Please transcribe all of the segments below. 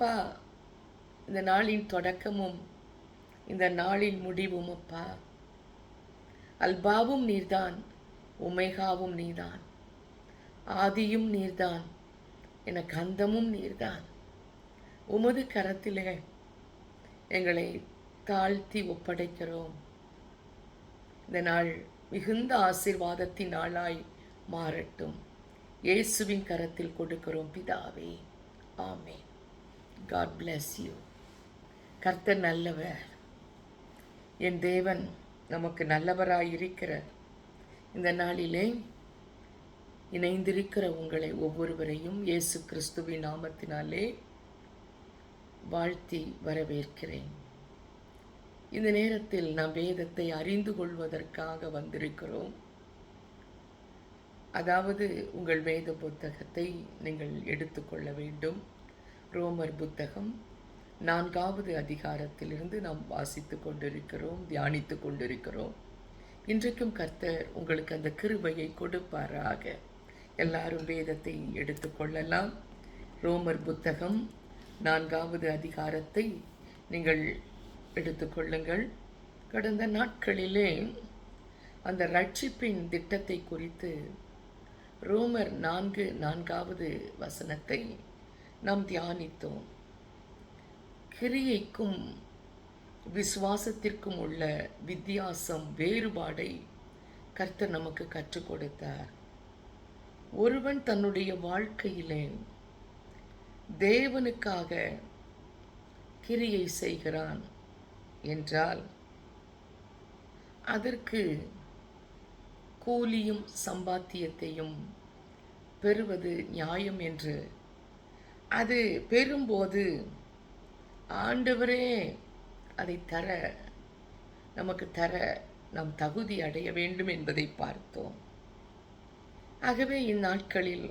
அப்பா, இந்த நாளின் தொடக்கமும் இந்த நாளின் முடிவும் அப்பா, அல்பாவும் நீர்தான், ஒமேகாவும் நீர்தான், ஆதியும் நீர்தான், எனக்கு அந்தமும் நீர்தான். உமது கரத்திலே எங்களை தாழ்த்தி ஒப்படைக்கிறோம். இந்த நாள் மிகுந்த ஆசீர்வாதத்தின் நாளாய் மாறட்டும். இயேசுவின் கரத்தில் கொடுக்கிறோம் பிதாவே. ஆமென். God bless you. கர்த்தர் நல்லவர். என் தேவன் நமக்கு நல்லவராய் இருக்கிற இந்த நாளிலே இணைந்திருக்கிற உங்களை ஒவ்வொருவரையும் இயேசு கிறிஸ்துவின் நாமத்தினாலே வாழ்த்தி வரவேற்கிறேன். இந்த நேரத்தில் நாம் வேதத்தை அறிந்து கொள்வதற்காக வந்திருக்கிறோம். அதாவது உங்கள் வேத புத்தகத்தை நீங்கள் எடுத்துக்கொள்ள வேண்டும். ரோமர் புத்தகம் 4வது அதிகாரத்திலிருந்து நாம் வாசித்து கொண்டிருக்கிறோம், தியானித்து கொண்டிருக்கிறோம். இன்றைக்கும் கர்த்தர் உங்களுக்கு அந்த கிருபையை கொடுப்பாராக. எல்லாரும் வேதத்தை எடுத்துக்கொள்ளலாம். ரோமர் புத்தகம் 4வது அதிகாரத்தை நீங்கள் எடுத்துக்கொள்ளுங்கள். கடந்த நாட்களிலே அந்த ரட்சிப்பின் திட்டத்தை குறித்து ரோமர் 4வது வசனத்தை நாம் தியானித்தோம். கிரியைக்கும் விசுவாசத்திற்கும் உள்ள வித்தியாசம், வேறுபாடை கர்த்தர் நமக்கு கற்றுக் கொடுத்தார். ஒருவன் தன்னுடைய வாழ்க்கையிலே தேவனுக்காக கிரியை செய்கிறான் என்றால் அதற்கு கூலியும் சம்பாத்தியத்தையும் பெறுவது நியாயம் என்று, அது பெறும்போது ஆண்டவரே அதை நமக்கு தர நாம் தகுதி அடைய வேண்டும் என்பதை பார்த்தோம். ஆகவே இந்நாட்களில்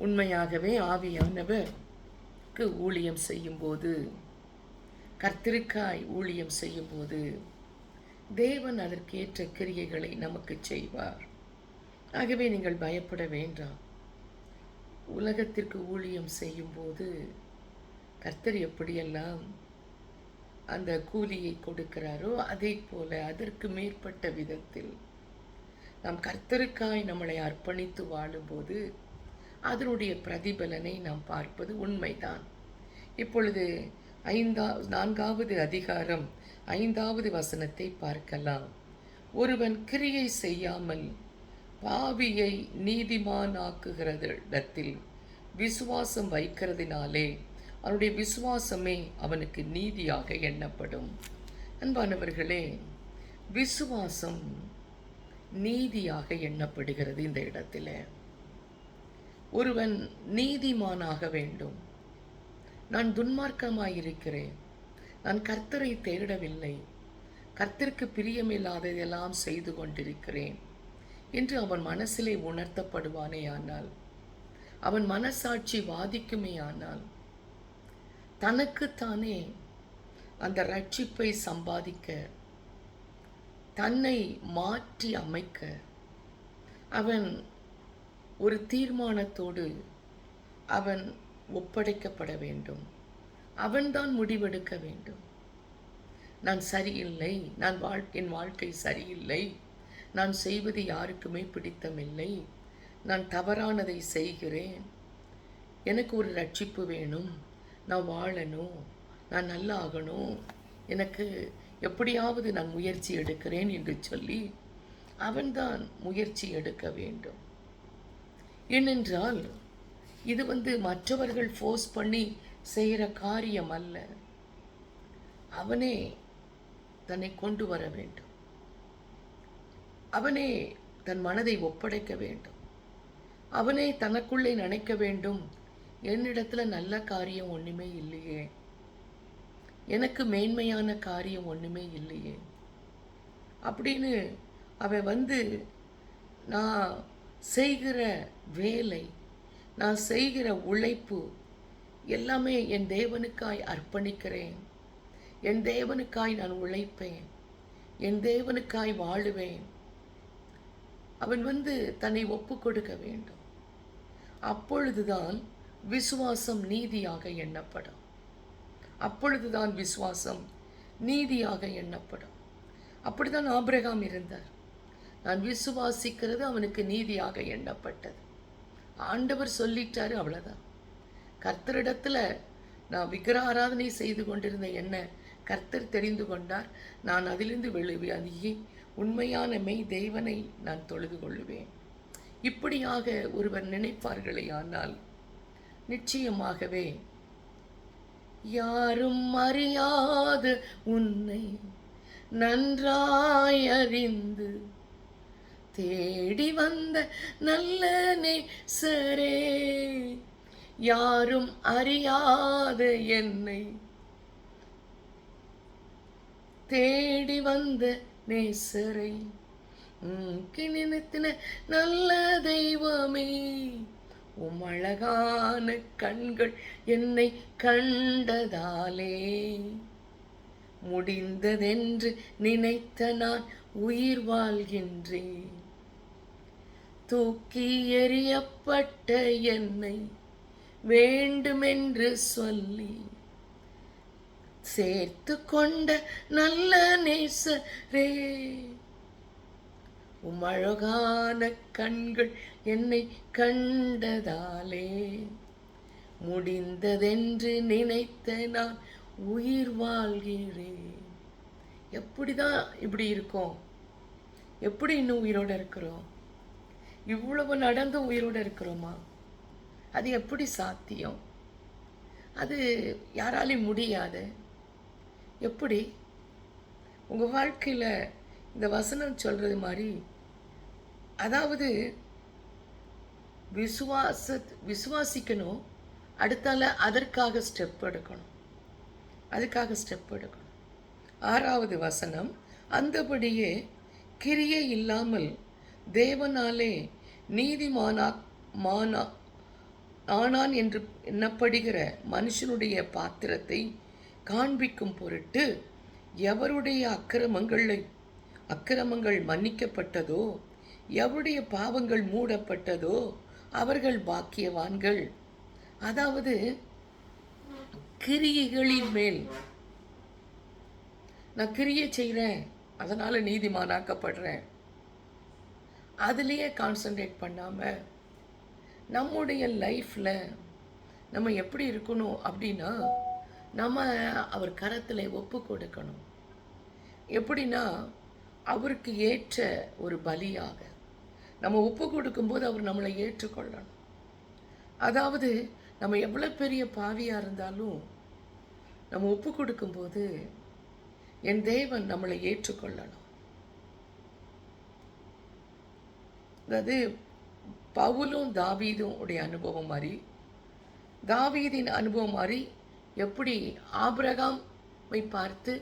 உண்மையாகவே ஆவியானவருக்கு ஊழியம் செய்யும்போது, கர்த்தருக்காய் ஊழியம் செய்யும்போது தேவன் அதற்கேற்ற கிரியைகளை நமக்கு செய்வார். ஆகவே நீங்கள் பயப்பட வேண்டாம். உலகத்திற்கு ஊழியம் செய்யும்போது கர்த்தர் எப்படியெல்லாம் அந்த கூலியை கொடுக்கிறாரோ அதை போல அதற்கு மேற்பட்ட விதத்தில் நாம் கர்த்தருக்காய் நம்மளை அர்ப்பணித்து வாழும்போது அதனுடைய பிரதிபலனை நாம் பார்ப்பது உண்மைதான். இப்பொழுது 4வது அதிகாரம் 5வது வசனத்தை பார்க்கலாம். ஒருவன் கிரியை செய்யாமல் பாவியை நீதிமானாக்குகிறதிடத்தில் விசுவாசம் வைக்கிறதினாலே அவனுடைய விசுவாசமே அவனுக்கு நீதியாக எண்ணப்படும். அன்பானவர்களே, விசுவாசம் நீதியாக எண்ணப்படுகிறது. இந்த இடத்துல ஒருவன் நீதிமானாக வேண்டும். நான் துன்மார்க்கமாயிருக்கிறேன், நான் கர்த்தரை தேடவில்லை, கர்த்தருக்கு பிரியமில்லாததெல்லாம் செய்து கொண்டிருக்கிறேன் என்று அவன் மனசிலே உணர்த்தப்படுவானே ஆனால், அவன் மனசாட்சி வாதிக்குமே ஆனால், தனக்குத்தானே அந்த ரட்சிப்பை சம்பாதிக்க, தன்னை மாற்றி அமைக்க அவன் ஒரு தீர்மானத்தோடு அவன் ஒப்படைக்கப்பட வேண்டும். அவன்தான் முடிவெடுக்க வேண்டும். நான் சரியில்லை, என் வாழ்க்கை சரியில்லை, நான் செய்வது யாருக்குமே பிடித்தமில்லை, நான் தவறானதை செய்கிறேன், எனக்கு ஒரு ரட்சிப்பு வேணும், நான் வாழணும், நான் நல்லா ஆகணும், எனக்கு எப்படியாவது நான் முயற்சி எடுக்கிறேன் என்று சொல்லி அவன்தான் முயற்சி எடுக்க வேண்டும். ஏனென்றால் இது மற்றவர்கள் ஃபோர்ஸ் பண்ணி செய்கிற காரியம் அல்ல. அவனே தன்னை கொண்டு வர வேண்டும். அவனே தன் மனதை ஒப்படைக்க வேண்டும். அவனே தனக்குள்ளே நினைக்க வேண்டும், என்னிடத்துல நல்ல காரியம் ஒன்றுமே இல்லையே, எனக்கு மேன்மையான காரியம் ஒன்றுமே இல்லையே அப்படின்னு அவன் நான் செய்கிற வேலை, நான் செய்கிற உழைப்பு எல்லாமே என் தேவனுக்காய் அர்ப்பணிக்கிறேன், என் தேவனுக்காய் நான் உழைப்பேன், என் தேவனுக்காய் வாழுவேன். அவன் தன்னை ஒப்பு கொடுக்க வேண்டும். அப்பொழுதுதான் விசுவாசம் நீதியாக எண்ணப்படும். அப்பொழுதுதான் விசுவாசம் நீதியாக எண்ணப்படும். அப்படிதான் ஆபிரகாம் இருந்தார். நான் விசுவாசிக்கிறது அவனுக்கு நீதியாக எண்ணப்பட்டது. ஆண்டவர் சொல்லிட்டாரு, அவ்வளோதான். கர்த்தரிடத்துல நான் விக்கிரக ஆராதனை செய்து கொண்டிருந்த என்ன கர்த்தர் தெரிந்து கொண்டார். நான் அதிலிருந்து வெளியே உண்மையான மெய் தேவனை நான் தொழுது கொள்ளுவேன். இப்படியாக ஒருவர் நினைப்பார்களே ஆனால் நிச்சயமாகவே யாரும் அறியாத உன்னை நன்றாய் அறிந்து தேடி வந்த நல்ல நேசரே, யாரும் அறியாத என்னை தேடி வந்த நேசரை நினைத்தின நல்ல தெய்வமே, உம் அழகான கண்கள் என்னை கண்டதாலே முடிந்ததென்று நினைத்த நான் உயிர் வாழ்கின்றேன். தூக்கி எறியப்பட்ட என்னை வேண்டுமென்று சொல்லி சேர்த்து கொண்ட நல்ல நேசரே, உம் அழகான கண்கள் என்னை கண்டதாலே முடிந்ததென்று நினைத்த நான் உயிர் வாழ்கிறேன். எப்படிதான் இப்படி இருக்கோம்? எப்படி இன்னும் உயிரோடு இருக்கிறோம்? இவ்வளவு நடந்து உயிரோடு இருக்கிறோமா? அது எப்படி சாத்தியம்? அது யாராலையும் முடியாது. எப்படி? உங்கள் வாழ்க்கையில் இந்த வசனம் சொல்கிறது மாதிரி, அதாவது விசுவாசிக்கணும், அடுத்தால அதற்காக ஸ்டெப் எடுக்கணும். அதுக்காக ஸ்டெப் எடுக்கணும். 6வது வசனம், அந்தபடியே கிரியை இல்லாமல் தேவனாலே ஆனான் என்று எண்ணப்படுகிற மனுஷனுடைய பாத்திரத்தை காண்பிக்கும் பொருட்டு எவருடைய அக்கிரமங்கள் மன்னிக்கப்பட்டதோ, எவருடைய பாவங்கள் மூடப்பட்டதோ அவர்கள் பாக்கியவான்கள். அதாவது கிரியைகளின் மேல் நான் கிரியை செய்கிறேன், அதனால நீதிமானாக்கப்படுறேன், அதுலேயே கான்சன்ட்ரேட் பண்ணாமல் நம்முடைய லைஃப்பில் நம்ம எப்படி இருக்கணும் அப்படின்னா, நம்ம அவர் கரத்தில் ஒப்பு கொடுக்கணும். எப்படின்னா, அவருக்கு ஏற்ற ஒரு பலியாக நம்ம ஒப்பு கொடுக்கும்போது அவர் நம்மளை ஏற்றுக்கொள்ளணும். அதாவது நம்ம எவ்வளோ பெரிய பாவியாக இருந்தாலும் நம்ம ஒப்பு கொடுக்கும்போது என் தேவன் நம்மளை ஏற்றுக்கொள்ளணும். அதாவது பவுலும் தாவீதும் உடைய அனுபவம் மாதிரி, தாவீதின் அனுபவம் மாதிரி எப்படி ஆபிரகாமை பார்த்து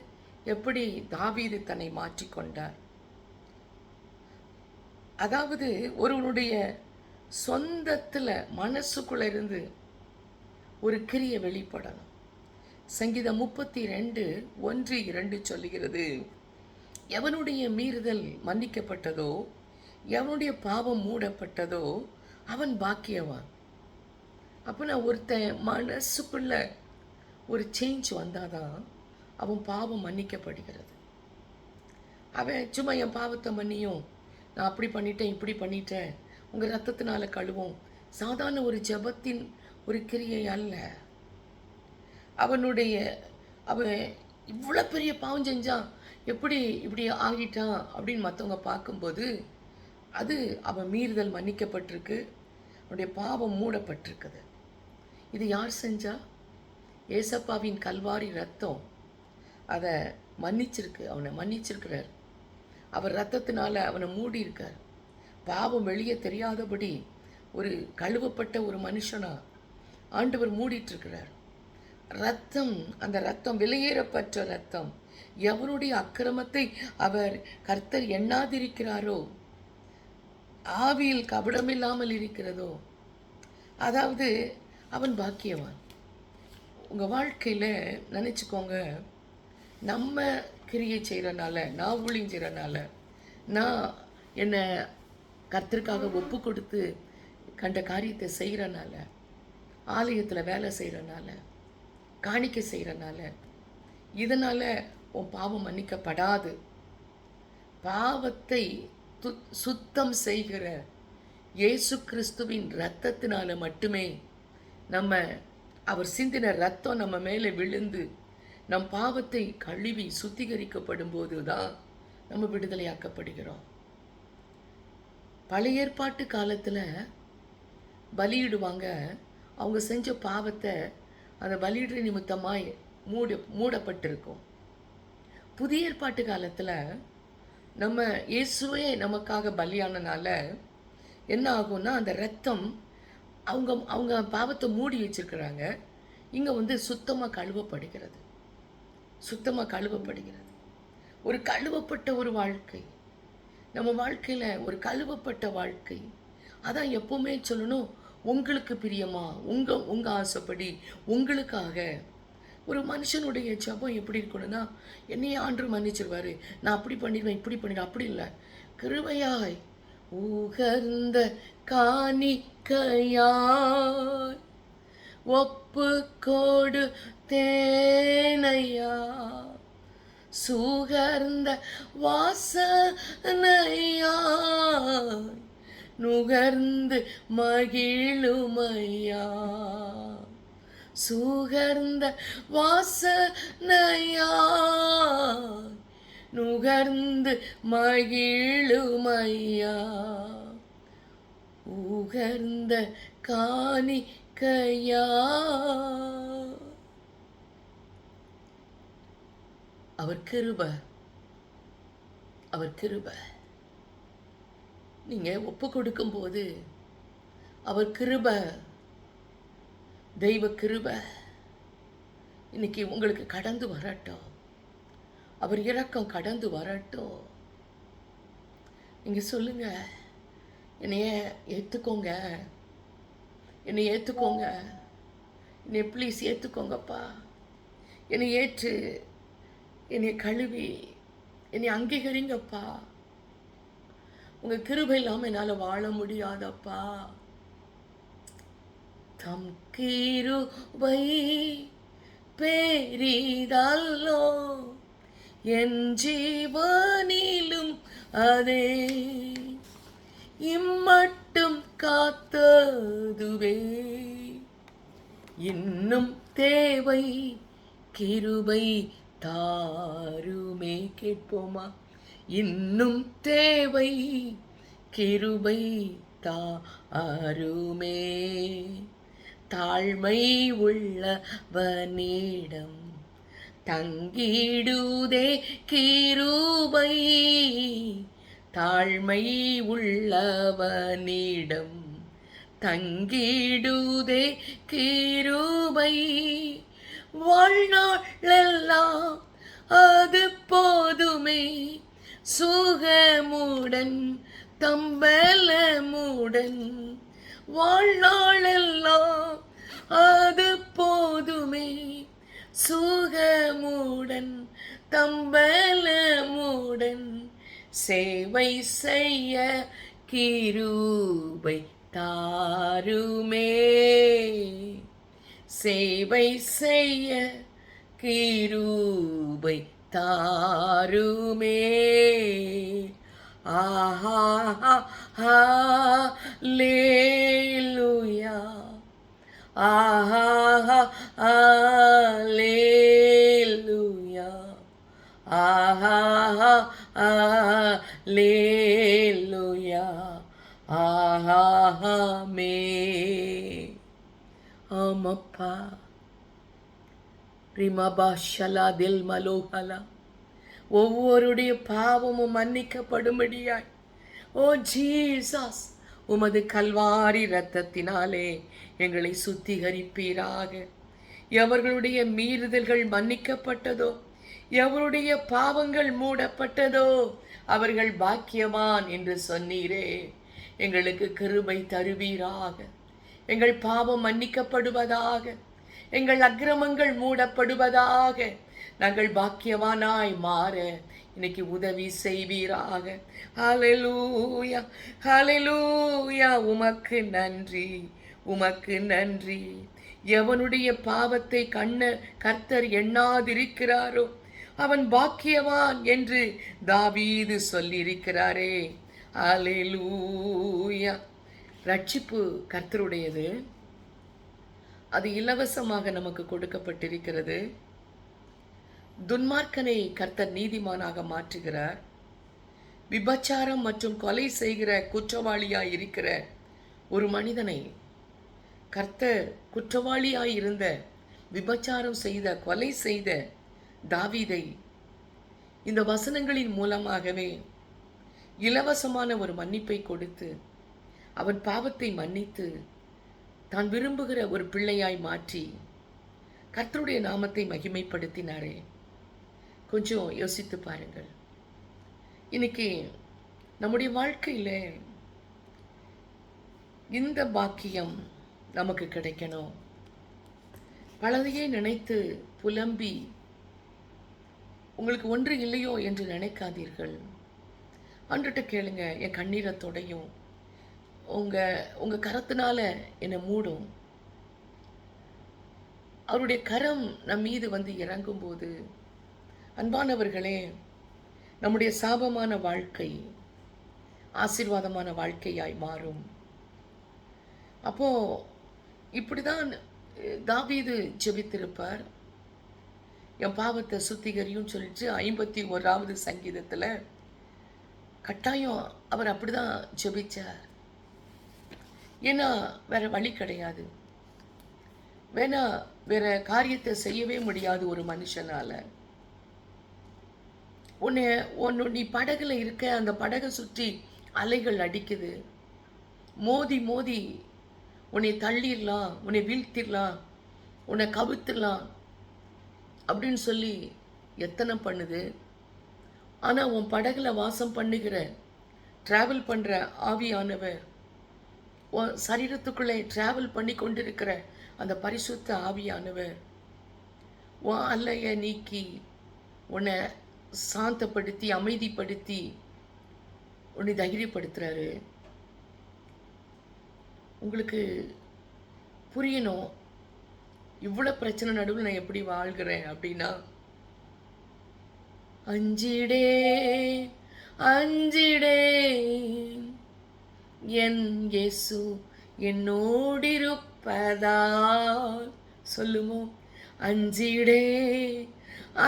எப்படி தாவீது தன்னை மாற்றிக்கொண்டார். அதாவது ஒருவனுடைய சொந்தத்தில் மனசுக்குள்ள இருந்து ஒரு கிரியை வெளிப்படணும். சங்கீதம் 32:1-2 சொல்லுகிறது, எவனுடைய மீறுதல் மன்னிக்கப்பட்டதோ, எவனுடைய பாவம் மூடப்பட்டதோ அவன் பாக்கியவான். அப்போனா ஒருத்தன் மனசுக்குள்ள ஒரு சேஞ்ச் வந்தாதான் அவன் பாவம் மன்னிக்கப்படுகிறது. அவன் சும்மா என் பாவத்தை மன்னியும், நான் அப்படி பண்ணிட்டேன் இப்படி பண்ணிட்டேன், உங்கள் ரத்தத்தினால கழுவும், சாதாரண ஒரு ஜபத்தின் ஒரு கிரியை அல்ல. அவன் இவ்வளோ பெரிய பாவம் செஞ்சான், எப்படி இப்படி ஆகிட்டான் அப்படின்னு மற்றவங்க பார்க்கும்போது அது அவன் மீறுதல் மன்னிக்கப்பட்டிருக்கு, அவனுடைய பாவம் மூடப்பட்டிருக்குது. இது யார் செஞ்சா? ஏசப்பாவின் கல்வாரி ரத்தம் அதை மன்னிச்சிருக்கு, அவனை மன்னிச்சிருக்கிறார். அவர் ரத்தத்தினால அவனை மூடி இருக்கார். பாவம் வெளியே தெரியாதபடி ஒரு கழுவப்பட்ட ஒரு மனுஷனா ஆண்டவர் மூடிட்டுருக்கிறார். ரத்தம், அந்த ரத்தம் விலையேறப்பட்ட ரத்தம். எவருடைய அக்கிரமத்தை அவர் கர்த்தர் எண்ணாதிருக்கிறாரோ, ஆவியில் கபடமில்லாமல் இருக்கிறதோ, அதாவது அவன் பாக்கியவான். உங்கள் வாழ்க்கையில் நினச்சிக்கோங்க, நம்ம கிரியை செய்கிறனால, நான் ஊழியம் செய்கிறனால, நான் என்னை கர்த்தருக்காக ஒப்பு கொடுத்து கண்ட காரியத்தை செய்கிறனால ஆலயத்தில் வேலை செய்கிறனால, காணிக்கை செய்கிறனால, இதனால் உன் பாவம் மன்னிக்கப்படாது. பாவத்தை சுத்தம் செய்கிற இயேசு கிறிஸ்துவின் இரத்தத்தினால மட்டுமே அவர் சிந்தின இரத்தம் நம்ம மேலே விழுந்து நம் பாவத்தை கழுவி சுத்திகரிக்கப்படும் போது தான் நம்ம விடுதலையாக்கப்படுகிறோம். பழைய ஏற்பாட்டு காலத்தில் பலியிடுவாங்க. அவங்க செஞ்ச பாவத்தை அந்த பலியிடுற நிமித்தமாய் மூடப்பட்டிருக்கும். புதிய ஏற்பாட்டு காலத்தில் நம்ம இயேசுவே நமக்காக பலியானனால என்ன ஆகும்னா, அந்த ரத்தம் அவங்க பாவத்தை மூடி வச்சிருக்கிறாங்க. இங்கே சுத்தமாக கழுவப்படுகிறது. ஒரு கழுவப்பட்ட ஒரு வாழ்க்கை நம்ம வாழ்க்கையில், ஒரு கழுவப்பட்ட வாழ்க்கை. அதான் எப்பவுமே சொல்லணும், உங்களுக்கு பிரியமா, உங்கள் ஆசைப்படி, உங்களுக்காக. ஒரு மனுஷனுடைய ஜபம் எப்படி இருக்கணும்னா, என்னையே ஆண்டு மன்னிச்சிருவாரு, நான் அப்படி பண்ணிடுவேன், இப்படி பண்ணிடுவேன், அப்படி இல்லை. கிருபையாய் உகர்ந்த காணிக்கையாய் ஒப்பு கொடு தேனையா, சுகர்ந்த வாசனையாய் நுகர்ந்து மகிழுமையா, சுகர்ந்த வாசனையாய் நுகர்ந்து மகிழுமையா, உகர்ந்த காணிக்கையா. அவர் கிருபை நீங்க ஒப்பு கொடுக்கும் போது அவர் கிருபை, தெய்வ கிருபை இன்னைக்கு உங்களுக்கு கடந்து வரட்டும். அவர் இரக்கம் கடந்து வரட்டும். நீங்க சொல்லுங்க, என்னைய ஏற்றுக்கோங்க, என்னை ப்ளீஸ் ஏற்றுக்கோங்கப்பா, என்னை ஏற்று, என்னை கழுவி, என்னை அங்கீகரிங்கப்பா. உங்கள் கிருபை இல்லாமல் என்னால் வாழ முடியாதப்பா. தம் கிருபை பெரிதல்லோ, என் ஜீவனிலும் அதே இம்மட்டும் காத்ததுவே, இன்னும் தேவை கிருபை தாருமே. கேட்போமா? இன்னும் தேவை கிருபை தாருமே. தாழ்மை உள்ளவனிடம் தங்கிடுதே கிருபை, தாழ்மை உள்ளவனிடம் தங்கிடுதே கிருபை, வாழ்நாளெல்லாம் அது போதுமே, சுகமுடன் தம்பலமுடன், வாழ்நாளெல்லாம் அது போதுமே, சுகமுடன் தம்பலமுடன், சேவை செய்ய கிருபை தாருமே, சேவை செய்ய கிருபை தாருமே. ஆஹா ஹல்லேலூயா, ஆஹா ஹல்லேலூயா, ஆஹா ஹல்லேலூயா, ஆஹா ஆமென். ஆமப்பா, ரிமபாஷலா தில் மலோஹலா, ஒவ்வொருடைய பாவமும் மன்னிக்கப்படும்படியாய், ஓ ஜீசஸ், உமது கல்வாரி இரத்தத்தினாலே எங்களை சுத்திகரிப்பீராக. எவர்களுடைய மீறுதல்கள் மன்னிக்கப்பட்டதோ, எவருடைய பாவங்கள் மூடப்பட்டதோ, அவர்கள் பாக்கியவான் என்று சொன்னீரே. எங்களுக்கு கிருபை தருவீராக. எங்கள் பாவம் மன்னிக்கப்படுவதாக, எங்கள் அக்கிரமங்கள் மூடப்படுவதாக, நாங்கள் பாக்கியவானாய் மாற இன்னைக்கு உதவி செய்வீராக. ஹல்லேலூயா, ஹல்லேலூயா. உமக்கு நன்றி, உமக்கு நன்றி. எவனுடைய பாவத்தை கர்த்தர் எண்ணாதிருக்கிறாரோ அவன் பாக்கியவான் என்று தாவீது சொல்லியிருக்கிறாரே. அல்லேலூயா. ரட்சிப்பு கர்த்தருடையது, அது இலவசமாக நமக்கு கொடுக்கப்பட்டிருக்கிறது. துன்மார்க்கனை கர்த்தர் நீதிமானாக மாற்றுகிறார். விபச்சாரம் மற்றும் கொலை செய்கிற குற்றவாளியாய் இருக்கிற ஒரு மனிதனை கர்த்தர் குற்றவாளியாய் இருந்த, விபச்சாரம் செய்த, கொலை செய்த தாவீதை இந்த வசனங்களின் மூலமாகவே இலவசமான ஒரு மன்னிப்பை கொடுத்து அவன் பாவத்தை மன்னித்து தான் விரும்புகிற ஒரு பிள்ளையாய் மாற்றி கர்த்தருடைய நாமத்தை மகிமைப்படுத்தினாரே. கொஞ்சம் யோசித்து பாருங்கள். இன்னைக்கு நம்முடைய வாழ்க்கையில் இந்த பாக்கியம் நமக்கு கிடைக்கணும். பலதையே நினைத்து புலம்பி உங்களுக்கு ஒன்று இல்லையோ என்று நினைக்காதீர்கள். அன்றுட்ட கேளுங்க, என் கண்ணீரை தொடையும், உங்கள் கரத்தினால என்னை மூடும். அவருடைய கரம் நம் மீது வந்து இறங்கும்போது, அன்பானவர்களே, நம்முடைய சாபமான வாழ்க்கை ஆசீர்வாதமான வாழ்க்கையாய் மாறும். அப்போ இப்படிதான் தாவீது ஜெபித்திருப்பார். என் பாவத்தை சுத்திகரியும் சொல்லிட்டு 51வது சங்கீதத்தில் கட்டாயம் அவர் அப்படிதான் ஜெபிச்சார். ஏன்னா வேற வழி கிடையாது. வேற காரியத்தை செய்யவே முடியாது ஒரு மனுஷனால. நீ படகுல இருக்க, அந்த படகை சுற்றி அலைகள் அடிக்குது. மோதி மோதி உன்னை தள்ளிடலாம், உன்னை வீழ்த்திடலாம், உன்னை கவித்துடலாம் அப்படின்னு சொல்லி எத்தனை பண்ணுது. ஆனால் உன் படகுல வாசம் பண்ணுகிற, டிராவல் பண்ணுற ஆவியானவர், உன் சரீரத்துக்குள்ளே டிராவல் பண்ணி கொண்டிருக்கிற அந்த பரிசுத்த ஆவியானவர் உன் அல்லையை நீக்கி உன்னை சாந்தப்படுத்தி அமைதிப்படுத்தி உன்னை தைரியப்படுத்துறாரு. உங்களுக்கு புரியணும், இவ்வளோ பிரச்சனை நடுவில் நான் எப்படி வாழ்கிறேன் அப்படின்னா, அஞ்சிடே அஞ்சிடே என் இயேசு என்னோடிருப்பதால். சொல்லுமோ, அஞ்சிடே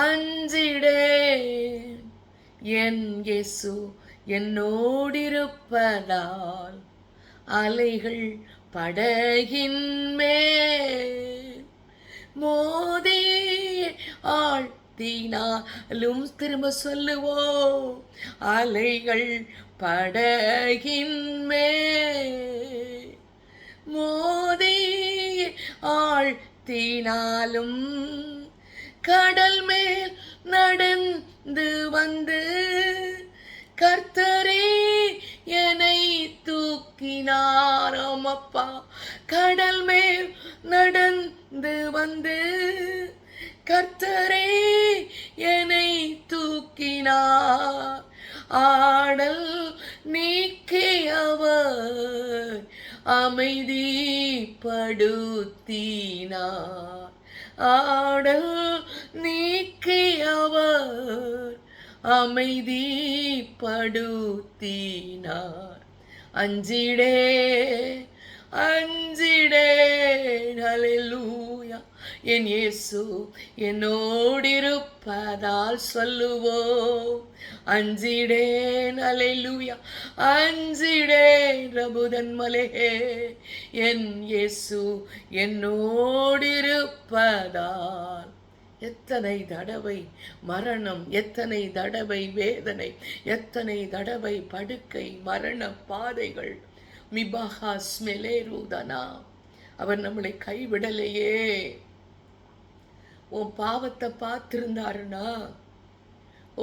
அஞ்சிடே என் இயேசு என்னோடிருப்பதால். அலைகள் படகின் மேல் மோதி ஆழ்த்தினாலும், திரும்ப சொல்லுவோம், அலைகள் படகின் மேல் மோதி ஆழ்த்தினாலும், கடல் மேல் நடந்து வந்து கர்த்தரே என்னை தூக்கினார். அப்பா, கடல் மேல் நடந்து வந்து கர்த்தரே என்னை தூக்கினார். ஆடல் நீக்கியவர் அமைதிப்படுத்தினார். ஆடல் நீக்கியவர் அமைதிப்படுத்தினார். அஞ்சிடே அஞ்சிடே, ஹல்லேலூயா, என் இயேசு என்னோடிருப்பதால். சொல்லுவோம், அஞ்சிடேன், ஹல்லேலூயா, அஞ்சிடேன் ரபுதன் மலே, என் இயேசு என்னோடிருப்பதால். எத்தனை தடவை மரணம், எத்தனை தடவை வேதனை, எத்தனை தடவை படுக்கை, மரண பாதைகள். மிபாஹா ஸ்மெலேருதனா, அவர் நம்மளை கைவிடலையே. உன் பாவத்தை பார்த்திருந்தாருனா,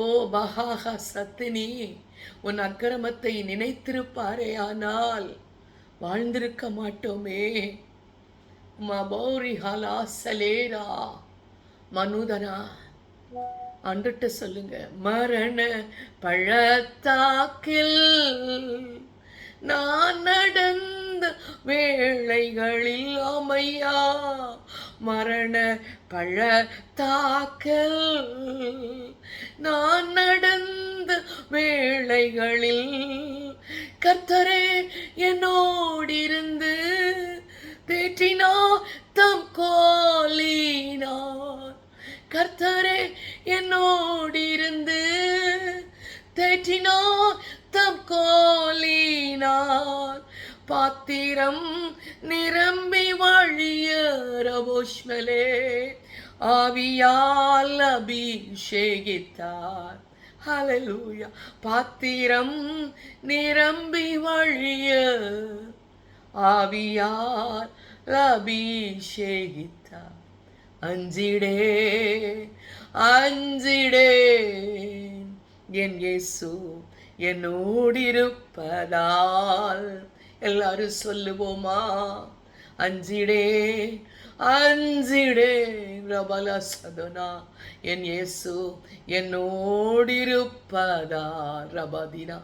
ஓ பஹாஹா சத்தினி, உன் அக்கிரமத்தை நினைத்திருப்பாரே, ஆனால் வாழ்ந்திருக்க மாட்டோமே. மபௌரி ஹலா சலேரா மனுதனா, அன்றுட்டு சொல்லுங்க, மரண பழத்தாக்கில் நான் நடந்து வேளைகளில் அமையா மரண பள்ளத்தாக்கல் நான் நடந்த வேளைகளில் கர்த்தரே என்னோடிருந்து தேற்றினார் தம் கோலினார். கர்த்தரே என்னோடிருந்து தேற்றினார் தம் கோலினார். பாத்திரம் நிரம்பி வழிய ரபோஷ்மலே ஆவியால் அபிஷேகித்தார். ஹல்லேலூயா. பாத்திரம் நிரம்பி வழிய ஆவியால் அபிஷேகித்தார். அஞ்சிடே அஞ்சிடே என் இயேசு என்னோடிருப்பதால். எல்லாரும் சொல்லுவோமா? அஞ்சிடே அஞ்சிடே ரபல சதனா என் இயேசு என்னோடிருப்பதா ரபதினா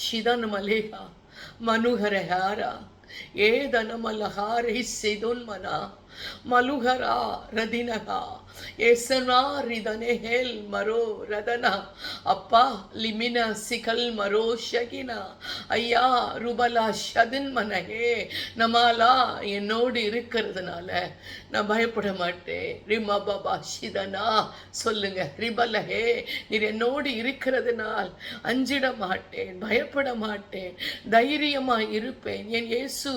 ஷிதன் மலேகா மனுஹரஹாரா ஏதன மலஹாரை செய்தோன் மனா மலுஹரா ரதினகா ஏசனா ரிதனே ஹேல் மரோ ரதனா அப்பா லிமின சிகல் மரோ ஷகினா ஐயா ருபலா ஷதின் மனஹே நமாலா என்னோடு இருக்கிறதுனால நான் பயப்பட மாட்டேன். ரிமா பாபா ஷிதனா சொல்லுங்க. ரிபலஹே நீர் என்னோடு இருக்கிறதுனால் அஞ்சிட மாட்டேன், பயப்பட மாட்டேன், தைரியமா இருப்பேன். என் இயேசு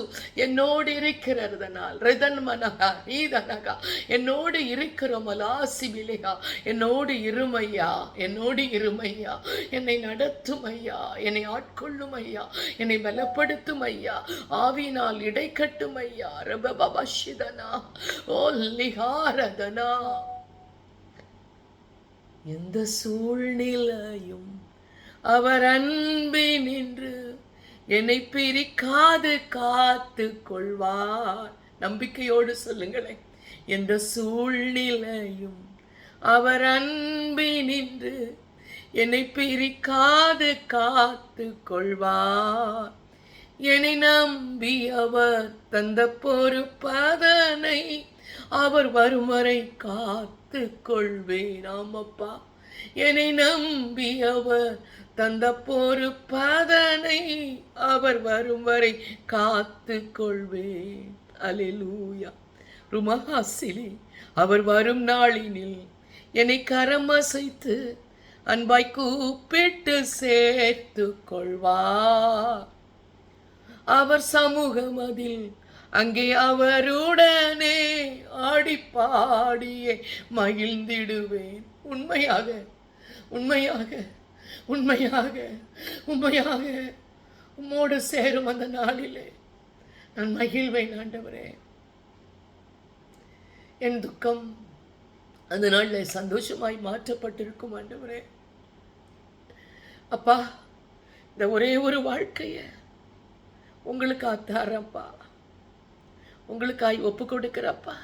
என்னோடு இருக்கிறதுனால் ரிதன் மனகா ஈதனகா என்னோடு இருக்கிறோமலா சிபிலேகா என்னோடு இருமையா, என்னோடு இருமையா, என்னை நடத்தும் ஐயா, என்னை ஆட்கொள்ளும் ஐயா, என்னை பலப்படுத்தும் ஐயா, ஆவினால் இடை கட்டும் ஐயா. ரபபஷிதனா ஓ லிஹாரதனா. எந்த சூழ்நிலையும் அவர் அன்பினின்று என்னை பிரிக்காது காத்து கொள்வார். நம்பிக்கையோடு சொல்லுங்களேன். எந்த சூழ்நிலையும் அவர் அன்பினின்று என்னை பிரிக்காது காத்து கொள்வார். என்னை நம்பி அவர் தந்த பொறுப்பதனை அவர் வரும் வரை காத்து கொள்வேன். ஆமப்பா, என்னை நம்பி அவர் தந்த பொறுப்பதனை அவர் வரும் வரை காத்து கொள்வேன். அல்லேலூயா. ருமஹாசிலி அவர் வரும் நாளினில் என்னை கரம் அசைத்து அன்பாய் கூப்பிட்டு சேர்த்து கொள்வார். அவர் சமூகம் அதில் அங்கே அவருடனே ஆடி பாடியே மகிழ்ந்திடுவேன். உண்மையாக உண்மையாக உண்மையாக உண்மையாக உம்மோடு சேரும் அந்த நாளிலே நான் மகிழ்வேன். ஆண்டவரே, என் துக்கம் அந்த நாளில் சந்தோஷமாய் மாற்றப்பட்டிருக்கும். ஆண்டவரே அப்பா, இந்த ஒரே ஒரு வாழ்க்கையை உங்களுக்காக தரப்பா, உங்களுக்காய் ஒப்பு கொடுக்கிறப்பா,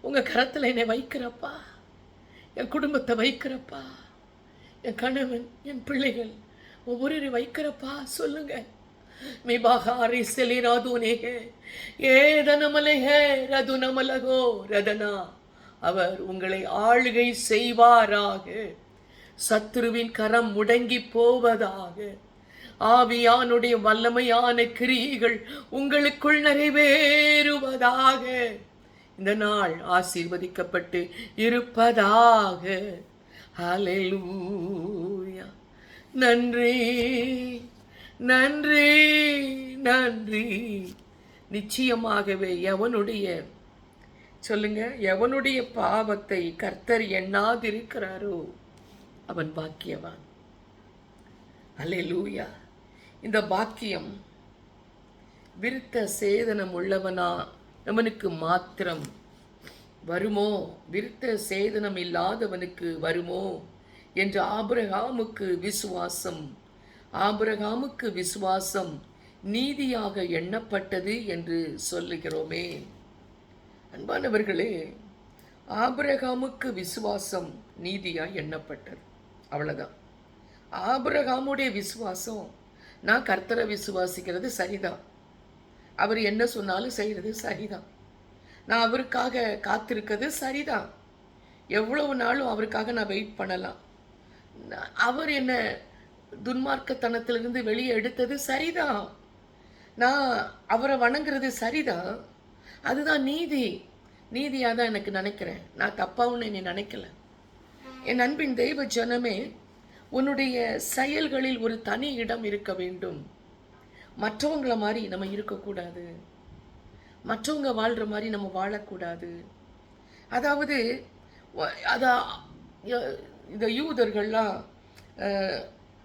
உங்கள் கரத்தில் என்னை வைக்கிறப்பா, என் குடும்பத்தை வைக்கிறப்பா, என் கணவன், என் பிள்ளைகள் ஒவ்வொரு வைக்கிறப்பா. சொல்லுங்க. மிபாகாரி செலிராதுனேகே ஏதனமலைஹே ரதுனமலகோ ரதனா. அவர் உங்களை ஆளுகை செய்வாராக. சத்துருவின் கரம் முடங்கி போவதாக. ஆவியானுடைய வல்லமையான கிரியைகள் உங்களுக்குள் நிறைவேறுவதாக. இந்த நாள் ஆசீர்வதிக்கப்பட்டு இருப்பதாக. ஹல்லேலூயா. நன்றி நன்றி நன்றி. நிச்சயமாகவே சொல்லுங்க, எவனுடைய பாவத்தை கர்த்தர் எண்ணாதிருக்கிறாரோ அவன் பாக்கியவான். அல்லேலூயா. இந்த பாக்கியம் விருத்த சேதனம் உள்ளவனா அவனுக்கு மாத்திரம் வருமோ, விருத்த சேதனம் இல்லாதவனுக்கு வருமோ என்று ஆபிரகாமுக்கு விசுவாசம் நீதியாக எண்ணப்பட்டது என்று சொல்லுகிறோமே. அன்பானவர்களே, ஆபிரகாமுக்கு விசுவாசம் நீதியாக எண்ணப்பட்டது, அவ்வளவுதான். ஆபிரகாமுடைய விசுவாசம், நான் கர்த்தரை விசுவாசிக்கிறது சரிதான், அவர் என்ன சொன்னாலும் செய்கிறது சரிதான். நான் அவருக்காக காத்திருக்கிறது சரிதான். எவ்வளவு நாளும் அவருக்காக நான் வெயிட் பண்ணலாம். அவர் என்ன துன்மார்க்கத்தனத்திலிருந்து வெளியே எடுத்தது சரிதான். நான் அவரை வணங்குறது சரிதான். அதுதான் நீதி. நீதியாக தான் எனக்கு நினைக்கிறேன். நான் தப்பாவும் என்னை நினைக்கல. என் அன்பின் தெய்வ ஜனமே, உன்னுடைய செயல்களில் ஒரு தனி இடம் இருக்க வேண்டும். மற்றவங்கள மாதிரி நம்ம இருக்கக்கூடாது. மற்றவங்க வாழ்கிற மாதிரி நம்ம வாழக்கூடாது. அதாவது அதான் இந்த யூதர்கள்லாம்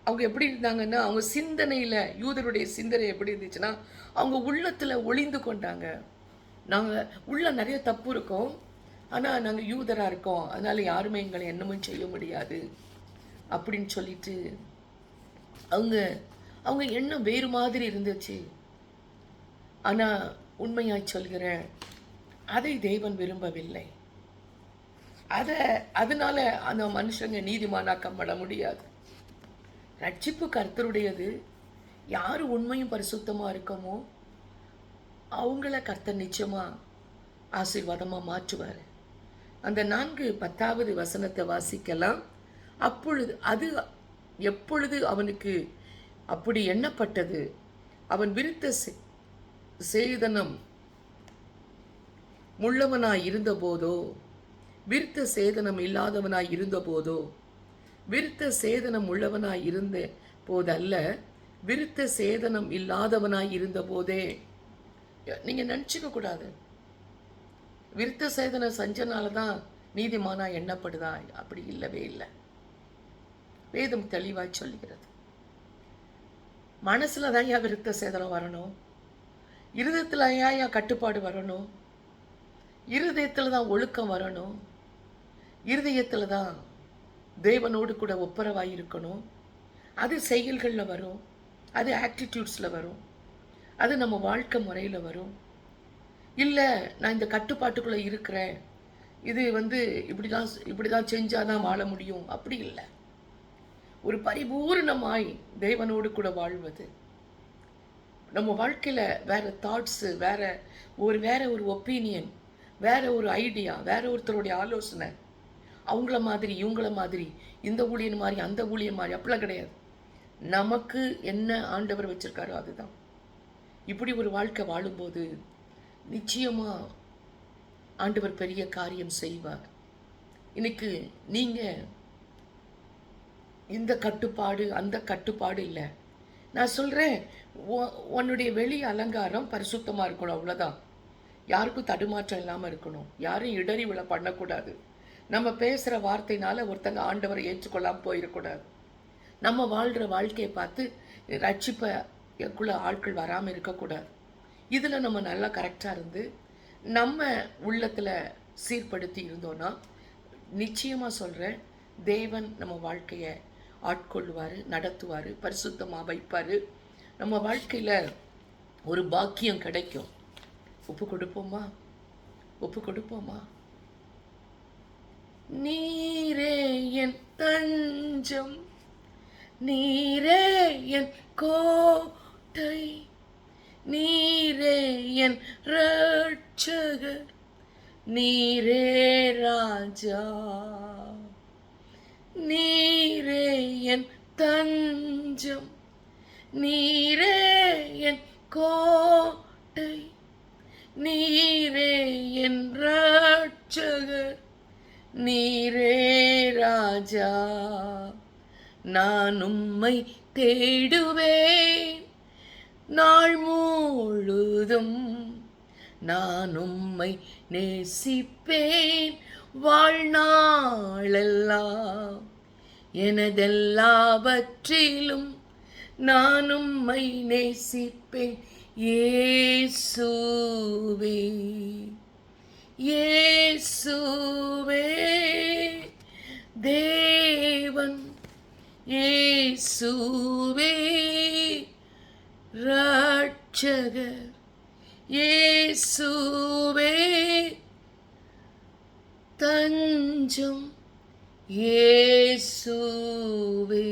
அவங்க எப்படி இருந்தாங்கன்னா, அவங்க சிந்தனையில், யூதருடைய சிந்தனை எப்படி இருந்துச்சுன்னா, அவங்க உள்ளத்தில் ஒளிந்து கொண்டாங்க. நாங்கள் உள்ள நிறைய தப்பு இருக்கோம், ஆனால் நாங்கள் யூதராக இருக்கோம், அதனால் யாருமே எங்களை என்னமும் செய்ய முடியாது அப்படின்னு சொல்லிட்டு அவங்க அவங்க எண்ணம் வேறு மாதிரி இருந்துச்சு. ஆனால் உண்மையாய் சொல்கிறேன், அதை தேவன் விரும்பவில்லை. அதனால அந்த மனுஷங்க நீதிமானாக்கப்பட முடியாது. ரட்சிப்பு கர்த்தருடையது. யார் உண்மையும் பரிசுத்தமாக இருக்கமோ அவங்கள கர்த்தர் நிச்சயமாக ஆசீர்வாதமாக மாற்றுவார். அந்த 4:10 வசனத்தை வாசிக்கலாம். அப்பொழுது அது எப்பொழுது அவனுக்கு அப்படி எண்ணப்பட்டது, அவன் விருத்த சேதனம் உள்ளவனாய் இருந்தபோதோ, விருத்த சேதனம் இல்லாதவனாய் இருந்தபோதோ, விருத்த சேதனம் உள்ளவனாய் இருந்த போதல்ல, விருத்த சேதனம் இல்லாதவனாய் இருந்த போதே. நீங்கள் நினச்சிக்க கூடாது விருத்த சேதனம் செஞ்சனால தான் நீதிமானா எண்ணப்படுதா. அப்படி இல்லவே இல்லை. வேதம் தெளிவாய் சொல்கிறது. மனசுல தான் ஏன் விருத்த சேதனம் வரணும்? இருதயத்தில் ஏன் கட்டுப்பாடு வரணும்? இருதயத்தில் தான் ஒழுக்கம் வரணும். இருதயத்தில் தான் தேவனோடு கூட ஒப்புரவாய் இருக்கணும். அது செயல்களில் வரும், அது ஆட்டிடியூட்ஸில் வரும், அது நம்ம வாழ்க்கை முறையில் வரும். இல்லை நான் இந்த கட்டுப்பாட்டுக்குள்ளே இருக்கிறேன், இது இப்படி தான் செஞ்சால் தான் வாழ முடியும், அப்படி இல்லை. ஒரு பரிபூர்ணமாய் தேவனோடு கூட வாழ்வது. நம்ம வாழ்க்கையில் வேறு தாட்ஸு, வேற ஒரு ஒப்பீனியன், வேற ஒரு ஐடியா, வேற ஒருத்தருடைய ஆலோசனை, அவங்கள மாதிரி இவங்கள மாதிரி, இந்த ஊழியன் மாதிரி அந்த ஊழியன் மாதிரி அப்படிலாம் கிடையாது. நமக்கு என்ன ஆண்டவர் வச்சிருக்காரோ அதுதான். இப்படி ஒரு வாழ்க்கை வாழும்போது நிச்சயமாக ஆண்டவர் பெரிய காரியம் செய்வார். இன்னைக்கு நீங்கள் இந்த கட்டுப்பாடு அந்த கட்டுப்பாடு இல்லை. நான் சொல்கிறேன், உன்னுடைய வெளி அலங்காரம் பரிசுத்தமாக இருக்கணும், அவ்வளோதான். யாருக்கும் தடுமாற்றம் இல்லாமல் இருக்கணும். யாரும் இடறி விழ பண்ணக்கூடாது. நம்ம பேசுகிற வார்த்தையினால ஒருத்தங்க ஆண்டவரை ஏற்றுக்கொள்ளாமல் போயிடக்கூடாது. நம்ம வாழ்கிற வாழ்க்கையை பார்த்து ரட்சிப்புக்குள்ள ஆட்கள் வராமல் இருக்கக்கூடாது. இதில் நம்ம நல்லா கரெக்டாக இருந்து நம்ம உள்ளத்தில் சீர்படுத்தி இருந்தோன்னா நிச்சயமாக சொல்கிறேன், தேவன் நம்ம வாழ்க்கையை ஆட்கொள்வார், நடத்துவார், பரிசுத்தமாக வைப்பார். நம்ம வாழ்க்கையில் ஒரு பாக்கியம் கிடைக்கும். ஒப்பு கொடுப்போமா? நீரே என் தஞ்சம், நீரே என் கோட்டை, நீரே என் ரட்சகர், நீரே ராஜா, நீரே என் தஞ்சம், நீரே என் கோட்டை, நீரே என் ரட்சகர், நீரே ராஜா. நான் உம்மை தேடுவேன் நாள் முழுதும், நான் உம்மை நேசிப்பேன் வாழ்நாளெல்லாம். எனதெல்லாவற்றிலும் நான் உம்மை நேசிப்பேன் இயேசுவே, இயேசுவே தேவன், இயேசுவே ரட்சகர், இயேசுவே தஞ்சம், இயேசுவே.